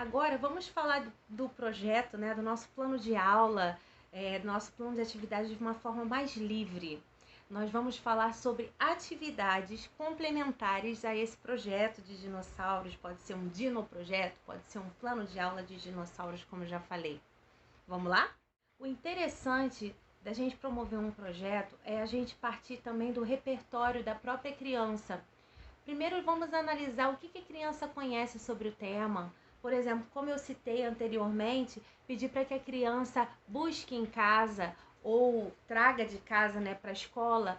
Agora vamos falar do projeto, né, do nosso plano de aula, do nosso plano de atividade de uma forma mais livre. Nós vamos falar sobre atividades complementares a esse projeto de dinossauros. Pode ser um dinoprojeto, pode ser um plano de aula de dinossauros, como eu já falei. Vamos lá? O interessante da gente promover um projeto é a gente partir também do repertório da própria criança. Primeiro vamos analisar o que a criança conhece sobre o tema. Por exemplo, como eu citei anteriormente, pedir para que a criança busque em casa ou traga de casa, né, para a escola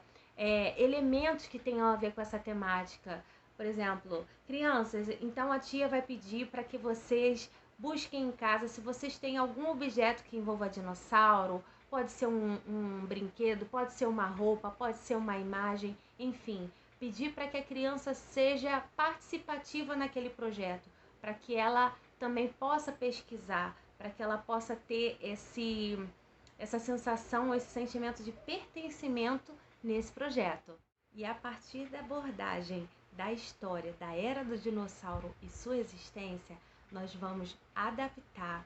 elementos que tenham a ver com essa temática. Por exemplo, crianças, então a tia vai pedir para que vocês busquem em casa se vocês têm algum objeto que envolva dinossauro, pode ser um brinquedo, pode ser uma roupa, pode ser uma imagem, enfim. Pedir para que a criança seja participativa naquele projeto, para que ela também possa pesquisar, para que ela possa ter essa sensação, esse sentimento de pertencimento nesse projeto. E a partir da abordagem da história da era do dinossauro e sua existência, nós vamos adaptar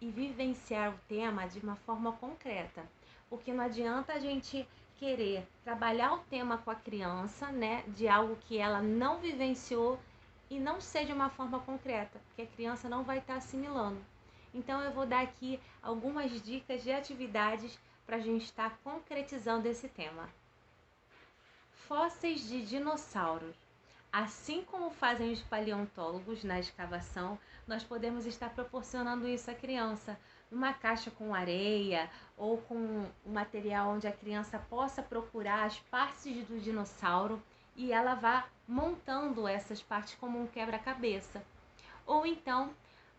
e vivenciar o tema de uma forma concreta, porque não adianta a gente querer trabalhar o tema com a criança, né, de algo que ela não vivenciou e não ser de uma forma concreta, porque a criança não vai estar assimilando. Então eu vou dar aqui algumas dicas de atividades para a gente estar concretizando esse tema. Fósseis de dinossauros. Assim como fazem os paleontólogos na escavação, nós podemos estar proporcionando isso à criança, numa caixa com areia ou com um material onde a criança possa procurar as partes do dinossauro e ela vá montando essas partes como um quebra-cabeça. Ou então,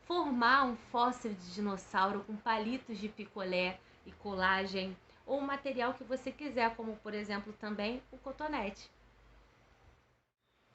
formar um fóssil de dinossauro com palitos de picolé e colagem, ou o material que você quiser, como por exemplo também o cotonete.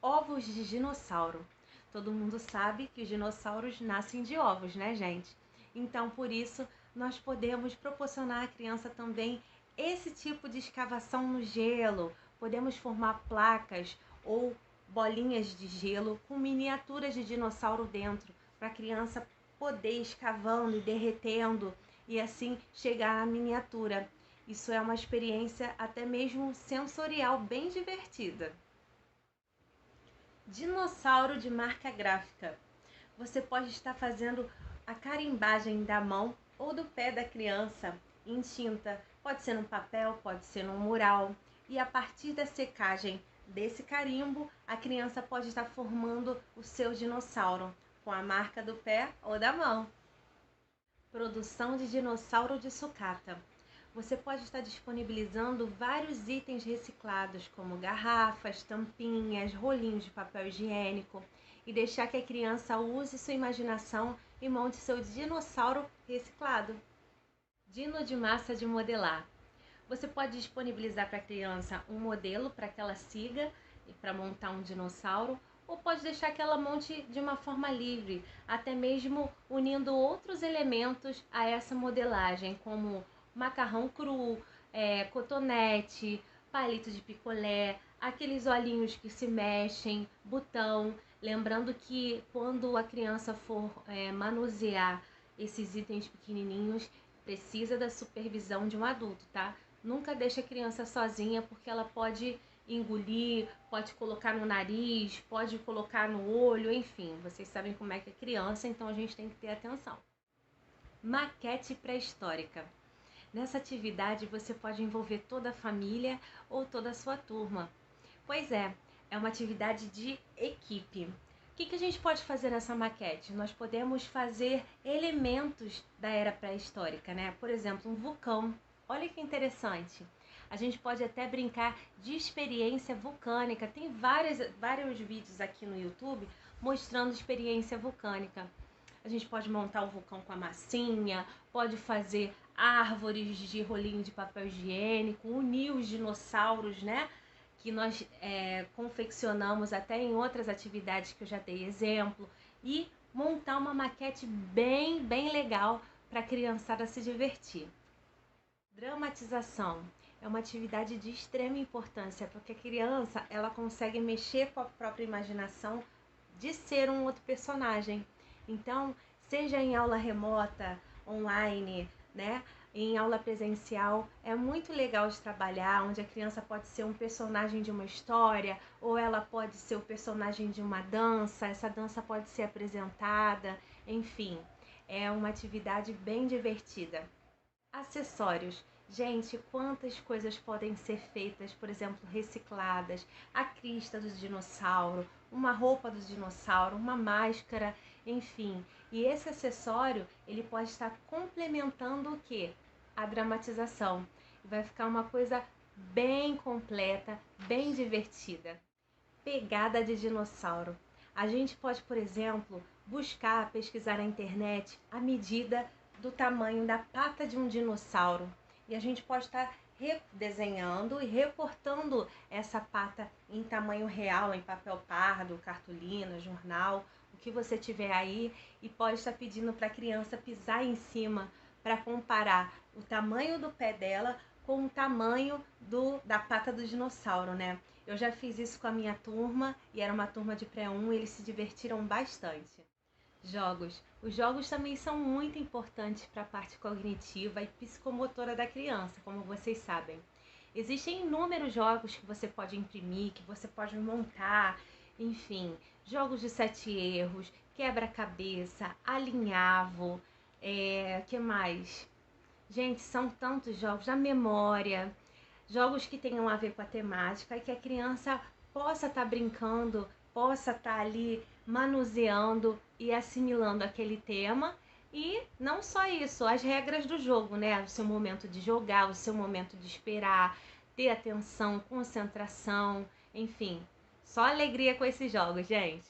Ovos de dinossauro. Todo mundo sabe que os dinossauros nascem de ovos, né, gente? Então, por isso, nós podemos proporcionar à criança também esse tipo de escavação no gelo. Podemos formar placas ou bolinhas de gelo com miniaturas de dinossauro dentro, para a criança poder ir escavando e derretendo e assim chegar à miniatura. Isso é uma experiência até mesmo sensorial bem divertida. Dinossauro de marca gráfica. Você pode estar fazendo a carimbagem da mão ou do pé da criança em tinta. Pode ser no papel, pode ser no mural. E a partir da secagem desse carimbo, a criança pode estar formando o seu dinossauro com a marca do pé ou da mão. Produção de dinossauro de sucata. Você pode estar disponibilizando vários itens reciclados, como garrafas, tampinhas, rolinhos de papel higiênico, e deixar que a criança use sua imaginação e monte seu dinossauro reciclado. Dino de massa de modelar. Você pode disponibilizar para a criança um modelo para que ela siga e para montar um dinossauro, ou pode deixar que ela monte de uma forma livre, até mesmo unindo outros elementos a essa modelagem, como macarrão cru, cotonete, palito de picolé, aqueles olhinhos que se mexem, botão. Lembrando que quando a criança for manusear esses itens pequenininhos, precisa da supervisão de um adulto, tá? Nunca deixe a criança sozinha, porque ela pode engolir, pode colocar no nariz, pode colocar no olho, enfim, vocês sabem como é que é criança, então a gente tem que ter atenção. Maquete pré-histórica. Nessa atividade você pode envolver toda a família ou toda a sua turma. Pois é uma atividade de equipe. O que a gente pode fazer nessa maquete? Nós podemos fazer elementos da era pré-histórica, né? Por exemplo, um vulcão. Olha que interessante. A gente pode até brincar de experiência vulcânica. Tem vários vídeos aqui no YouTube mostrando experiência vulcânica. A gente pode montar o vulcão com a massinha, pode fazer árvores de rolinho de papel higiênico, unir os dinossauros, né? Que nós confeccionamos até em outras atividades que eu já dei exemplo, e montar uma maquete bem legal para a criançada se divertir. Dramatização é uma atividade de extrema importância, porque a criança ela consegue mexer com a própria imaginação de ser um outro personagem. Então, seja em aula remota, online, né? Em aula presencial, é muito legal de trabalhar, onde a criança pode ser um personagem de uma história, ou ela pode ser o personagem de uma dança, essa dança pode ser apresentada, enfim, é uma atividade bem divertida. Acessórios. Gente, quantas coisas podem ser feitas, por exemplo, recicladas, a crista do dinossauro, uma roupa do dinossauro, uma máscara, enfim. E esse acessório, ele pode estar complementando o quê? A dramatização. Vai ficar uma coisa bem completa, bem divertida. Pegada de dinossauro. A gente pode, por exemplo, buscar, pesquisar na internet a medida do tamanho da pata de um dinossauro. E a gente pode estar redesenhando e recortando essa pata em tamanho real, em papel pardo, cartolina, jornal, o que você tiver aí, e pode estar pedindo para a criança pisar em cima para comparar o tamanho do pé dela com o tamanho da pata do dinossauro, né? Eu já fiz isso com a minha turma e era uma turma de pré-1 e eles se divertiram bastante. Jogos. Os jogos também são muito importantes para a parte cognitiva e psicomotora da criança, como vocês sabem. Existem inúmeros jogos que você pode imprimir, que você pode montar, enfim, jogos de 7 erros, quebra-cabeça, alinhavo, que mais? Gente, são tantos jogos, da memória, jogos que tenham a ver com a temática e que a criança possa estar brincando, possa estar ali manuseando e assimilando aquele tema. E não só isso, as regras do jogo, né? O seu momento de jogar, o seu momento de esperar, ter atenção, concentração, enfim. Só alegria com esses jogos, gente.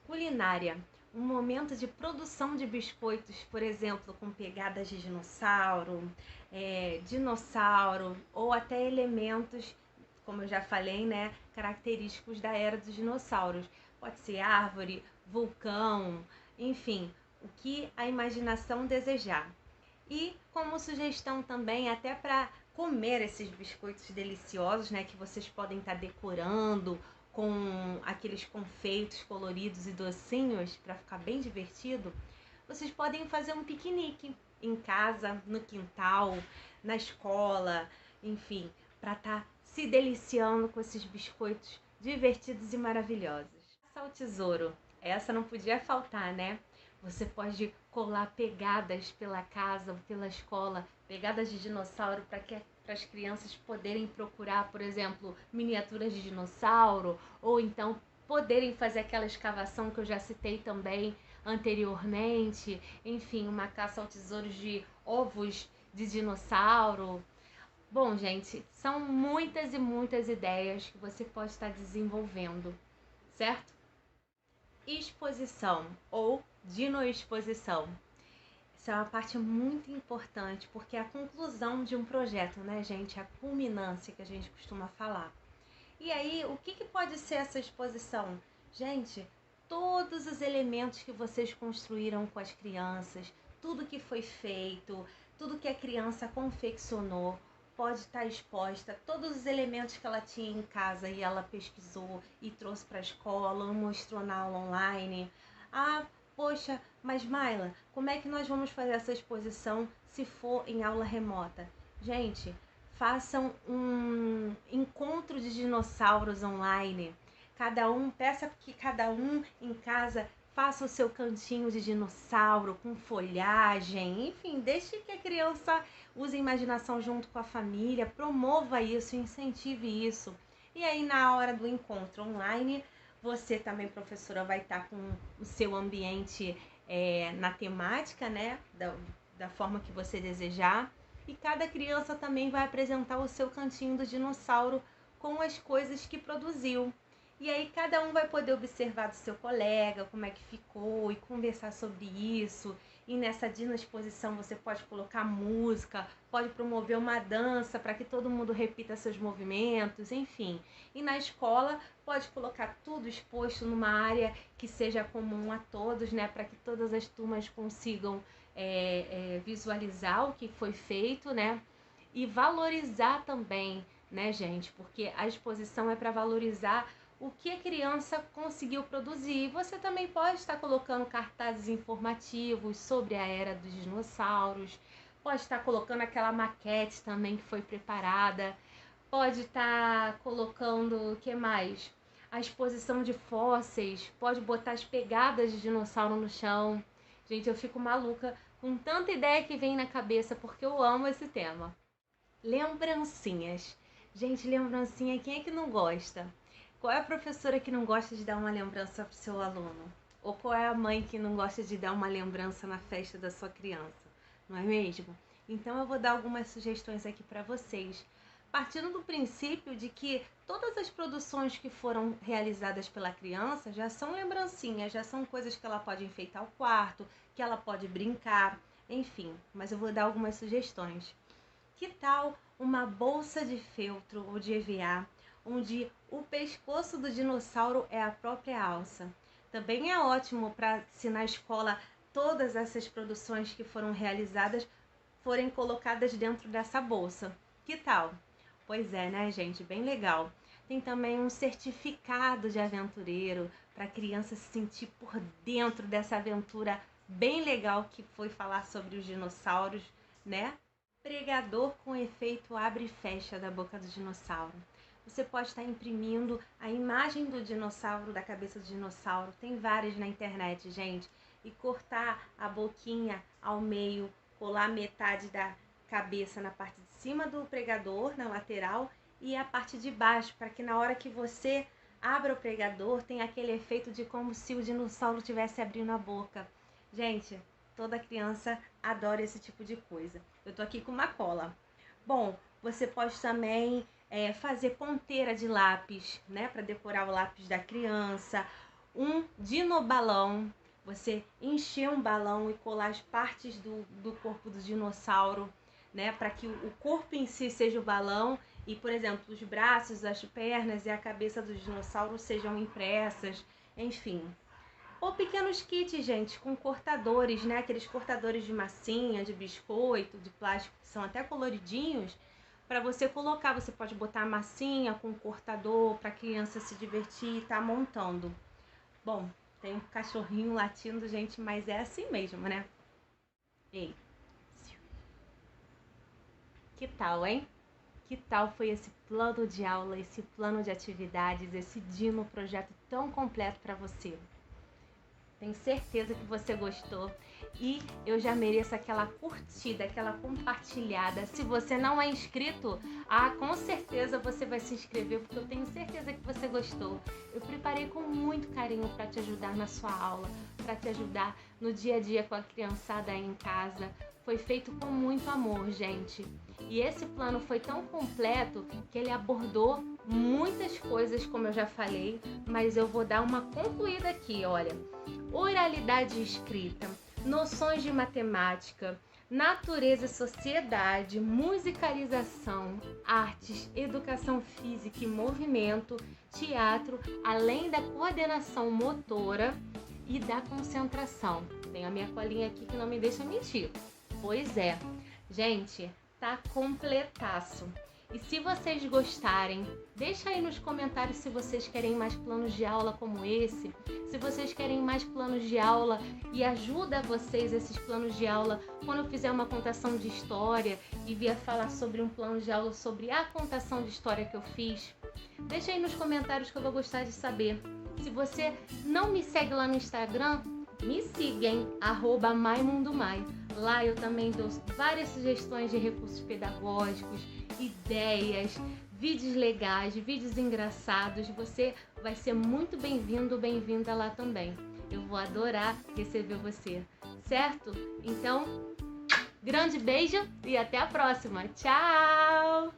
Culinária. Um momento de produção de biscoitos, por exemplo, com pegadas de dinossauro ou até elementos, como eu já falei, né, característicos da era dos dinossauros. Pode ser árvore, vulcão, enfim, o que a imaginação desejar. E como sugestão também, até para comer esses biscoitos deliciosos, né, que vocês podem estar decorando com aqueles confeitos coloridos e docinhos para ficar bem divertido, vocês podem fazer um piquenique em casa, no quintal, na escola, enfim, para estar se deliciando com esses biscoitos divertidos e maravilhosos. Caça ao tesouro. Essa não podia faltar, né? Você pode colar pegadas pela casa ou pela escola, pegadas de dinossauro para as crianças poderem procurar, por exemplo, miniaturas de dinossauro, ou então poderem fazer aquela escavação que eu já citei também anteriormente, enfim, uma caça ao tesouro de ovos de dinossauro. Bom, gente, são muitas e muitas ideias que você pode estar desenvolvendo, certo? Exposição ou dinoexposição. Isso é uma parte muito importante, porque é a conclusão de um projeto, né, gente? A culminância que a gente costuma falar. E aí, o que pode ser essa exposição? Gente, todos os elementos que vocês construíram com as crianças, tudo que foi feito, tudo que a criança confeccionou, pode estar exposta, todos os elementos que ela tinha em casa e ela pesquisou e trouxe para a escola, ou mostrou na aula online. Ah, poxa, mas Maila, como é que nós vamos fazer essa exposição se for em aula remota? Gente, façam um encontro de dinossauros online. Peça que cada um em casa faça o seu cantinho de dinossauro com folhagem, enfim, deixe que a criança use a imaginação junto com a família, promova isso, incentive isso. E aí na hora do encontro online, você também, professora, vai estar com o seu ambiente na temática, né, da forma que você desejar. E cada criança também vai apresentar o seu cantinho do dinossauro com as coisas que produziu. E aí cada um vai poder observar do seu colega como é que ficou e conversar sobre isso. E nessa dino-exposição você pode colocar música, pode promover uma dança para que todo mundo repita seus movimentos, enfim. E na escola pode colocar tudo exposto numa área que seja comum a todos, né, para que todas as turmas consigam visualizar o que foi feito, né, e valorizar também, né, gente, porque a exposição é para valorizar o que a criança conseguiu produzir. Você também pode estar colocando cartazes informativos sobre a era dos dinossauros, pode estar colocando aquela maquete também que foi preparada, pode estar colocando, o que mais? A exposição de fósseis, pode botar as pegadas de dinossauro no chão. Gente, eu fico maluca com tanta ideia que vem na cabeça, porque eu amo esse tema. Lembrancinhas. Gente, lembrancinha, quem é que não gosta? Qual é a professora que não gosta de dar uma lembrança para o seu aluno? Ou qual é a mãe que não gosta de dar uma lembrança na festa da sua criança? Não é mesmo? Então eu vou dar algumas sugestões aqui para vocês, partindo do princípio de que todas as produções que foram realizadas pela criança já são lembrancinhas, já são coisas que ela pode enfeitar o quarto, que ela pode brincar, enfim. Mas eu vou dar algumas sugestões. Que tal uma bolsa de feltro ou de EVA, onde o pescoço do dinossauro é a própria alça? Também é ótimo para, se na escola todas essas produções que foram realizadas forem colocadas dentro dessa bolsa. Que tal? Pois é, né, gente? Bem legal. Tem também um certificado de aventureiro para a criança se sentir por dentro dessa aventura bem legal que foi falar sobre os dinossauros, né? Pregador com efeito abre e fecha da boca do dinossauro. Você pode estar imprimindo a imagem do dinossauro, da cabeça do dinossauro. Tem várias na internet, gente. E cortar a boquinha ao meio, colar metade da cabeça na parte de cima do pregador, na lateral, e a parte de baixo, para que na hora que você abra o pregador, tenha aquele efeito de como se o dinossauro estivesse abrindo a boca. Gente, toda criança adora esse tipo de coisa. Eu tô aqui com uma cola. Bom, você pode também fazer ponteira de lápis, né, para decorar o lápis da criança. Um dinobalão. Você encher um balão e colar as partes do corpo do dinossauro, né, para que o corpo em si seja o balão e, por exemplo, os braços, as pernas e a cabeça do dinossauro sejam impressas, enfim. Ou pequenos kits, gente, com cortadores, né, aqueles cortadores de massinha, de biscoito, de plástico, que são até coloridinhos, para você colocar. Você pode botar a massinha com cortador para a criança se divertir e estar montando. Bom, tem um cachorrinho latindo, gente, mas é assim mesmo, né? Ei. Que tal, hein? Que tal foi esse plano de aula, esse plano de atividades, esse Dino projeto tão completo para você? Tenho certeza que você gostou e eu já mereço aquela curtida, aquela compartilhada. Se você não é inscrito, com certeza você vai se inscrever, porque eu tenho certeza que você gostou. Eu preparei com muito carinho para te ajudar na sua aula, para te ajudar no dia a dia com a criançada aí em casa. Foi feito com muito amor, gente. E esse plano foi tão completo que ele abordou muitas coisas, como eu já falei, mas eu vou dar uma concluída aqui, olha. Oralidade escrita, noções de matemática, natureza e sociedade, musicalização, artes, educação física e movimento, teatro, além da coordenação motora e da concentração. Tem a minha colinha aqui que não me deixa mentir. Pois é, gente, tá completaço. E se vocês gostarem, deixa aí nos comentários se vocês querem mais planos de aula como esse, se vocês querem mais planos de aula e ajuda vocês esses planos de aula quando eu fizer uma contação de história e vier falar sobre um plano de aula sobre a contação de história que eu fiz. Deixa aí nos comentários que eu vou gostar de saber. Se você não me segue lá no Instagram, me siga em @maimundomai. Lá eu também dou várias sugestões de recursos pedagógicos, ideias, vídeos legais, vídeos engraçados. Você vai ser muito bem-vindo, bem-vinda lá também. Eu vou adorar receber você, certo? Então, grande beijo e até a próxima. Tchau!